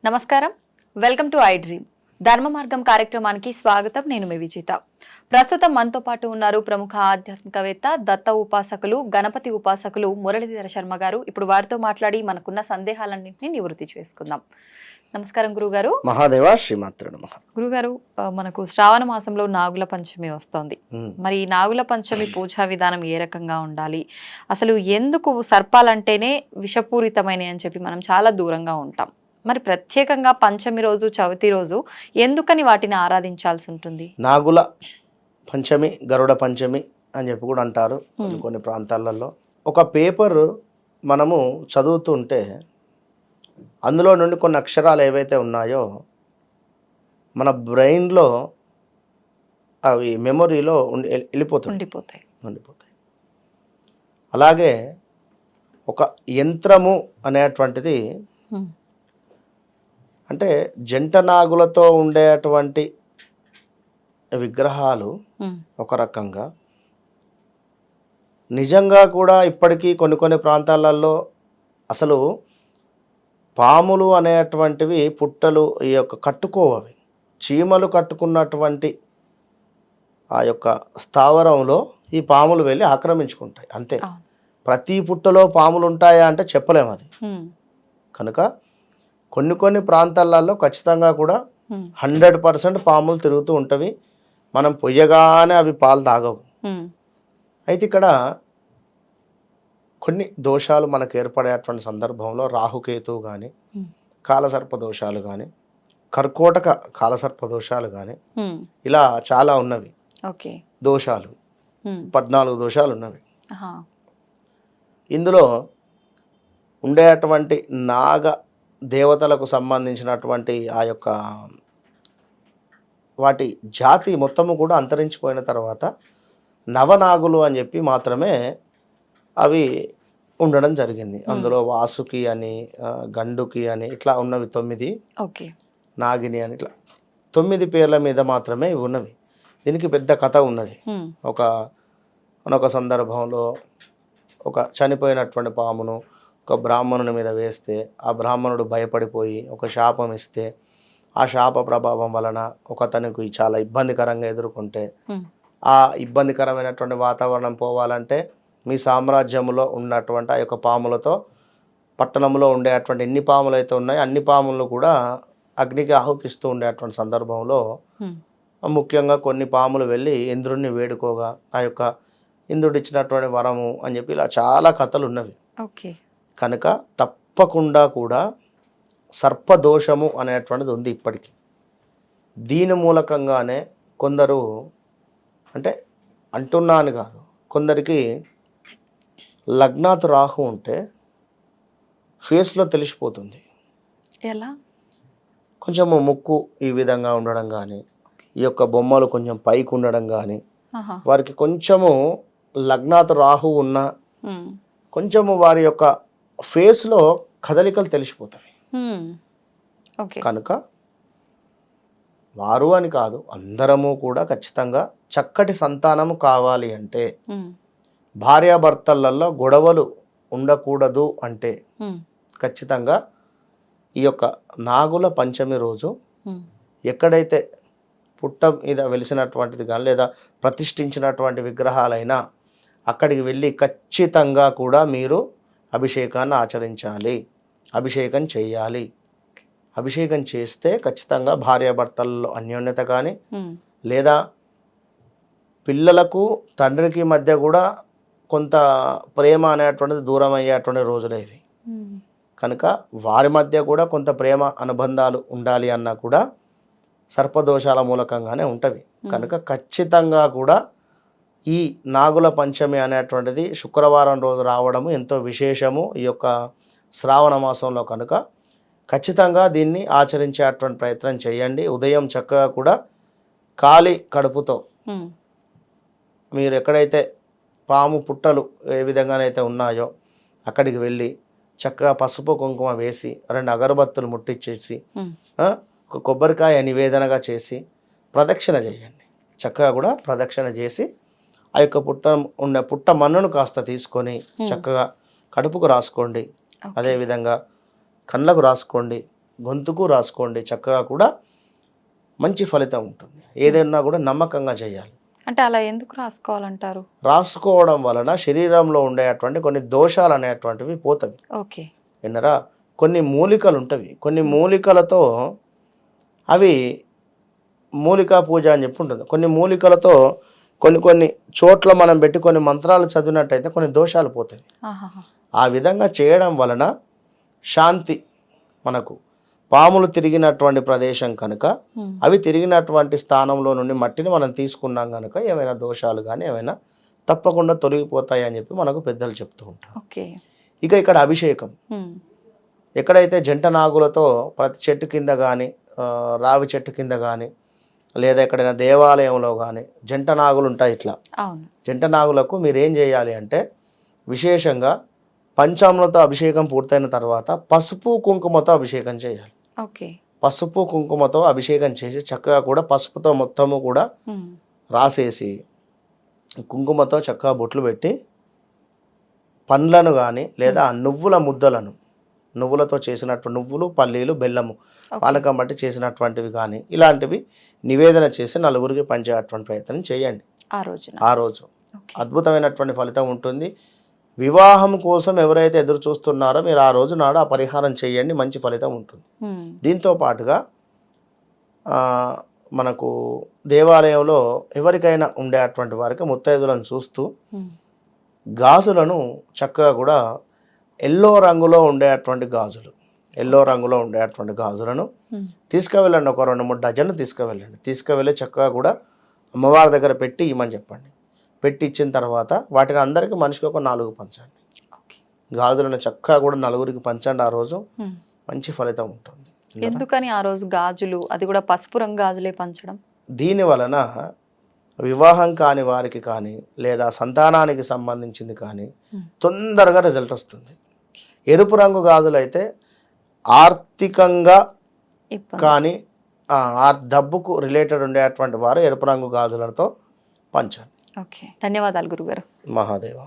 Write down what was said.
నమస్కారం, welcome to I dream. ధర్మ మార్గం కార్యక్రమానికి స్వాగతం. నేను మీ విజిత. ప్రస్తుతం మనతో పాటు ఉన్నారు ప్రముఖ ఆధ్యాత్మికవేత్త, దత్త ఉపాసకులు, గణపతి ఉపాసకులు మురళీధర శర్మ గారు. ఇప్పుడు వారితో మాట్లాడి మనకున్న సందేహాలన్నింటినీ నివృత్తి చేసుకుందాం. నమస్కారం గురుగారు. మహాదేవ శ్రీమాత్ర నమః. గురుగారు, మనకు శ్రావణ మాసంలో నాగుల పంచమి వస్తోంది. మరి ఈ నాగుల పంచమి పూజా విధానం ఏ రకంగా ఉండాలి? అసలు ఎందుకు సర్పాలంటేనే విషపూరితమైనవి అని చెప్పి మనం చాలా దూరంగా ఉంటాం. మరి ప్రత్యేకంగా పంచమి రోజు, చవితి రోజు ఎందుకని వాటిని ఆరాధించాల్సి ఉంటుంది? నాగుల పంచమి, గరుడ పంచమి అని చెప్పి కూడా అంటారు కొన్ని ప్రాంతాలలో. ఒక పేపర్ మనము చదువుతుంటే అందులో నుండి కొన్ని అక్షరాలు ఏవైతే ఉన్నాయో మన బ్రెయిన్లో అవి మెమొరీలో ఉండిపోతాయి. అలాగే ఒక యంత్రము అనేటువంటిది, అంటే జంట నాగులతో ఉండేటువంటి విగ్రహాలు ఒక రకంగా, నిజంగా కూడా ఇప్పటికీ కొన్ని ప్రాంతాలలో అసలు పాములు అనేటువంటివి పుట్టలు ఈ యొక్క కట్టుకోవవి. చీమలు కట్టుకున్నటువంటి ఆ యొక్క స్థావరంలో ఈ పాములు వెళ్ళి ఆక్రమించుకుంటాయి అంతే. ప్రతి పుట్టలో పాములు ఉంటాయా అంటే చెప్పలేము అది. కనుక కొన్ని ప్రాంతాలలో ఖచ్చితంగా కూడా 100% పాములు తిరుగుతూ ఉంటవి. మనం పొయ్యగానే అవి పాలు తాగవు. అయితే ఇక్కడ కొన్ని దోషాలు మనకు ఏర్పడేటువంటి సందర్భంలో రాహుకేతువు కానీ, కాలసర్ప దోషాలు కానీ, కర్కోటక కాలసర్ప దోషాలు కానీ, ఇలా చాలా ఉన్నవి దోషాలు. 14 దోషాలు ఉన్నవి. ఇందులో ఉండేటువంటి నాగ దేవతలకు సంబంధించినటువంటి ఆ యొక్క వాటి జాతి మొత్తము కూడా అంతరించిపోయిన తర్వాత నవనాగులు అని చెప్పి మాత్రమే అవి ఉండడం జరిగింది. అందులో వాసుకి అని, గండుకి అని ఇట్లా ఉన్నవి 9, నాగిని అని ఇట్లా 9 పేర్ల మీద మాత్రమే ఇవి ఉన్నవి. దీనికి పెద్ద కథ ఉన్నది. ఒక సందర్భంలో ఒక చనిపోయినటువంటి పామును ఒక బ్రాహ్మణుని మీద వేస్తే ఆ బ్రాహ్మణుడు భయపడిపోయి ఒక శాపం ఇస్తే, ఆ శాప ప్రభావం వలన ఒకతనికి చాలా ఇబ్బందికరంగా ఎదుర్కొంటే, ఆ ఇబ్బందికరమైనటువంటి వాతావరణం పోవాలంటే మీ సామ్రాజ్యంలో ఉన్నటువంటి ఆ యొక్క పాములతో పట్టణంలో ఉండేటువంటి ఎన్ని పాములు అయితే ఉన్నాయో అన్ని పాములను కూడా అగ్నికి ఆహుతిస్తూ ఉండేటువంటి సందర్భంలో ముఖ్యంగా కొన్ని పాములు వెళ్ళి ఇంద్రుడిని వేడుకోగా ఆ యొక్క ఇంద్రుడు ఇచ్చినటువంటి వరము అని చెప్పి ఇలా చాలా కథలు ఉన్నవి. కనుక తప్పకుండా కూడా సర్పదోషము అనేటువంటిది ఉంది ఇప్పటికీ. దీని మూలకంగానే కొందరు, అంటే అంటున్నాను కాదు, కొందరికి లగ్నాత్ రాహు ఉంటే ఫేస్లో తెలిసిపోతుంది. ఎలా? కొంచెము ముక్కు ఈ విధంగా ఉండడం కానీ, ఈ యొక్క బొమ్మలు కొంచెం పైకి ఉండడం కానీ, వారికి కొంచెము లగ్నాత్ రాహు ఉన్న కొంచెము వారి యొక్క ఫేస్లో కదలికలు తెలిసిపోతాయి. కనుక వారు అని కాదు, అందరము కూడా ఖచ్చితంగా చక్కటి సంతానము కావాలి అంటే, భార్యాభర్తలలో గొడవలు ఉండకూడదు అంటే ఖచ్చితంగా ఈ యొక్క నాగుల పంచమి రోజు ఎక్కడైతే పుట్ట మీద వెలిసినటువంటిది కానీ లేదా ప్రతిష్ఠించినటువంటి విగ్రహాలైనా అక్కడికి వెళ్ళి ఖచ్చితంగా కూడా మీరు అభిషేకాన్ని ఆచరించాలి, అభిషేకం చేయాలి. అభిషేకం చేస్తే ఖచ్చితంగా భార్యాభర్తలలో అన్యోన్యత కానీ, లేదా పిల్లలకు తండ్రికి మధ్య కూడా కొంత ప్రేమ అనేటువంటిది దూరం అయ్యేటువంటి రోజులు ఇవి. కనుక వారి మధ్య కూడా కొంత ప్రేమ అనుబంధాలు ఉండాలి అన్నా కూడా సర్పదోషాల మూలకంగానే ఉంటవి. కనుక ఖచ్చితంగా కూడా ఈ నాగుల పంచమి అనేటువంటిది శుక్రవారం రోజు రావడము ఎంతో విశేషము ఈ యొక్క శ్రావణ మాసంలో. కనుక ఖచ్చితంగా దీన్ని ఆచరించేటువంటి ప్రయత్నం చేయండి. ఉదయం చక్కగా కూడా ఖాళీ కడుపుతో మీరు ఎక్కడైతే పాము పుట్టలు ఏ విధంగానైతే ఉన్నాయో అక్కడికి వెళ్ళి చక్కగా పసుపు కుంకుమ వేసి 2 అగరబత్తులు ముట్టించేసి ఒక కొబ్బరికాయ నివేదనగా చేసి ప్రదక్షిణ చేయండి. చక్కగా కూడా ప్రదక్షిణ చేసి ఆ యొక్క పుట్ట మన్నును కాస్త తీసుకొని చక్కగా కడుపుకు రాసుకోండి. అదేవిధంగా కళ్ళకు రాసుకోండి, గొంతుకు రాసుకోండి. చక్కగా కూడా మంచి ఫలితం ఉంటుంది. ఏదైనా కూడా నమ్మకంగా చేయాలి. అంటే అలా ఎందుకు రాసుకోవాలంటారు? రాసుకోవడం వలన శరీరంలో ఉండేటువంటి కొన్ని దోషాలు అనేటువంటివి పోతవి. ఓకే. విన్నరా? కొన్ని మూలికలు ఉంటవి. కొన్ని మూలికలతో అవి మూలికా పూజ అని చెప్పి ఉంటుంది. కొన్ని మూలికలతో కొన్ని చోట్ల మనం పెట్టి కొన్ని మంత్రాలు చదివినట్టయితే కొన్ని దోషాలు పోతాయి. ఆ విధంగా చేయడం వలన శాంతి. మనకు పాములు తిరిగినటువంటి ప్రదేశం కనుక అవి తిరిగినటువంటి స్థానంలో నుండి మట్టిని మనం తీసుకున్నాం కనుక ఏమైనా దోషాలు కానీ ఏమైనా తప్పకుండా తొలగిపోతాయి అని చెప్పి మనకు పెద్దలు చెప్తూ ఉంటారు. ఇక ఇక్కడ అభిషేకం ఎక్కడైతే జంట నాగులతో ప్రతి చెట్టు కింద కానీ రావి చెట్టు కింద కానీ లేదా ఎక్కడైనా దేవాలయంలో కానీ జంట నాగులు ఉంటాయి. ఇట్లా జంట నాగులకు మీరు ఏం చేయాలి అంటే విశేషంగా పంచామృత అభిషేకం పూర్తయిన తర్వాత పసుపు కుంకుమతో అభిషేకం చేయాలి. పసుపు కుంకుమతో అభిషేకం చేసి చక్కగా కూడా పసుపుతో మొత్తము కూడా రాసేసి కుంకుమతో చక్కగా బొట్లు పెట్టి పండ్లను కానీ లేదా నువ్వుల ముద్దలను నువ్వులతో చేసినట్టు నువ్వులు, పల్లీలు, బెల్లము, పానకం బట్టి చేసినటువంటివి కానీ ఇలాంటివి నివేదన చేసి నలుగురికి పంచేటువంటి ప్రయత్నం చేయండి. ఆ రోజు అద్భుతమైనటువంటి ఫలితం ఉంటుంది. వివాహం కోసం ఎవరైతే ఎదురు చూస్తున్నారో మీరు ఆ రోజు నాడు ఆ పరిహారం చేయండి, మంచి ఫలితం ఉంటుంది. దీంతో పాటుగా మనకు దేవాలయంలో ఎవరికైనా ఉండేటువంటి వారికి ముత్తైదులను చూస్తూ గాజులను చక్కగా కూడా ఎల్లో రంగులో ఉండేటువంటి గాజులను తీసుకువెళ్ళండి. ఒక 2-3 డజన్లు తీసుకువెళ్ళి చక్కగా కూడా అమ్మవారి దగ్గర పెట్టి ఇమ్మని చెప్పండి. పెట్టి ఇచ్చిన తర్వాత వాటిని అందరికీ మనిషికి ఒక 4 పంచండి. గాజులను చక్కగా కూడా నలుగురికి పంచండి. ఆ రోజు మంచి ఫలితం ఉంటుంది. ఎందుకని ఆ రోజు గాజులు, అది కూడా పసుపు రంగు గాజులే పంచడం? దీని వలన వివాహం కాని వారికి కానీ లేదా సంతానానికి సంబంధించింది కానీ తొందరగా రిజల్ట్ వస్తుంది. ఎరుపు రంగు గాజులు అయితే ఆర్థికంగా కానీ డబ్బుకు రిలేటెడ్ ఉండేటువంటి వారు ఎరుపు రంగు గాజులతో పంచండి. ధన్యవాదాలు గురుగారు. మహాదేవ.